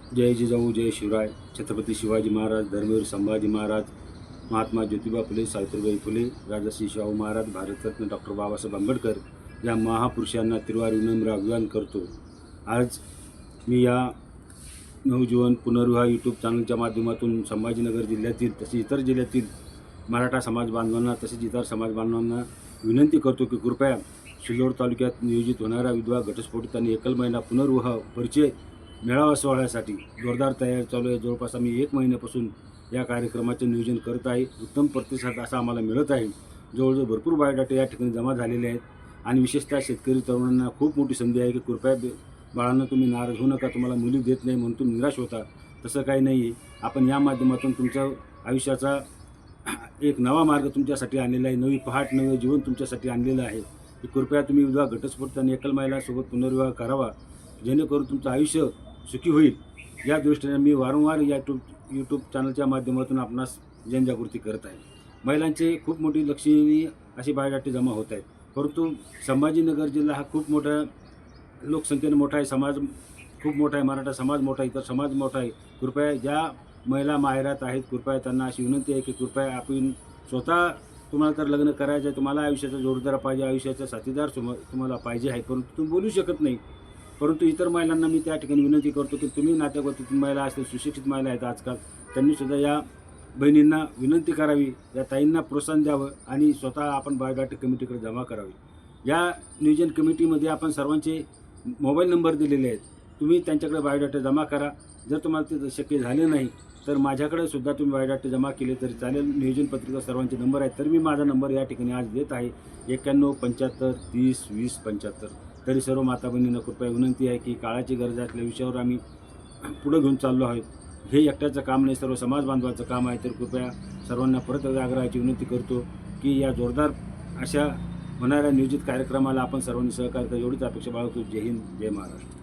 जय जिजाऊ जय Shivray. Chhatrapati Shivaji Maharaj, Dharmaveer Sambhaji Maharaj, Mahatma Jyotiba Phule, Savitribai Phule, Rajarshi Shahu Maharaj, Bharat Ratna doctor Babasaheb Ambedkar या महापुरुषांना तिरवार विनम्र अभिवादन करतो. आज मी या नवजीवन पुनर्विवाह यूट्यूब चॅनलच्या माध्यमातून संभाजीनगर जिल्ह्यातील तसेच इतर जिल्ह्यातील मराठा समाज बांधवांना तसेच इतर समाज बांधवांना विनंती करतो की कृपया सिल्लोड तालुक्यात नियोजित होणाऱ्या विधवा घटस्फोटित आणि एकल महिला पुनर्विवाह परिचय मेळावा सोहळ्यासाठी जोरदार तयारी चालू आहे. जवळपास आम्ही 1 महिन्यापासून या कार्यक्रमाचे नियोजन करत आहे. उत्तम प्रतिसाद असा आम्हाला मिळत आहे. जवळजवळ भरपूर बायोडाटे या ठिकाणी जमा झालेले आहेत आणि विशेषतः शेतकरी तरुणांना खूप मोठी संधी आहे की कृपया बाळांनो तुम्ही नाराज होऊ नका, तुम्हाला मुली देत नाही म्हणून तुम्ही निराश होता, तसं काही नाही आहे. आपण या माध्यमातून तुमच्या आयुष्याचा एक नवा मार्ग तुमच्यासाठी आणलेला आहे, नवी पहाट नवे जीवन तुमच्यासाठी आणलेलं आहे. की कृपया तुम्ही विधवा घटस्फोट आणि एकल महिलासोबत पुनर्विवाह करावा, जेणेकरून तुमचं आयुष्य सुखी होईल. या दृष्टीने मी वारंवार यूट्यूब चॅनलच्या माध्यमातून आपणास जनजागृती करत आहे. महिलांचे खूप मोठी लक्षणीय अशी बायोडाटे जमा होत आहेत, परंतु संभाजीनगर जिल्हा हा खूप मोठा लोकसंख्येने मोठा आहे, समाज खूप मोठा आहे, मराठा समाज मोठा आहे, इतर समाज मोठा आहे. कृपया ज्या महिला माहेरात आहेत कृपया त्यांना अशी विनंती आहे की कृपया आपण स्वतः तुम्हाला तर लग्न करायचं आहे, तुम्हाला आयुष्याचा जोडदार पाहिजे, आयुष्याचा साथीदार तुम्हाला पाहिजे आहे, परंतु तुम्ही बोलू शकत नाही. परंतु इतर महिलांना मी त्या ठिकाणी विनंती करतो की तुम्ही नात्यागोतीतील महिला असतील, सुशिक्षित महिला आहेत आजकाल, त्यांनीसुद्धा या बहिणींना विनंती करावी, या ताईंना प्रोत्साहन द्यावं आणि स्वतः आपण बायोडाटे कमिटीकडे जमा करावी. या नियोजन कमिटीमध्ये आपण सर्वांचे मोबाईल नंबर दिलेले आहेत. तुम्ही त्यांच्याकडे बायोडाटे जमा करा. जर तुम्हाला ते शक्य झाले नाही तर माझ्याकडे सुद्धा तुम्ही बायोडाटे जमा केले तरी चालेल. नियोजन पत्रिका सर्वांचे नंबर आहेत, तर मी माझा नंबर या ठिकाणी आज देत आहे 91 75 30 20 75. तरी सर्व माता बहिणींना कृपया विनंती आहे की काळाची गरज असल्या विषयावर आम्ही पुढे घेऊन चाललो आहोत. हे एकट्याचं काम नाही, सर्व समाज बांधवाचं काम आहे. तर कृपया सर्वांना परत आग्रहाची विनंती करतो की या जोरदार अशा होणाऱ्या नियोजित कार्यक्रमाला आपण सर्वांनी सहकार्य करा, एवढीच अपेक्षा बाळगतो. जय हिंद, जय महाराष्ट्र.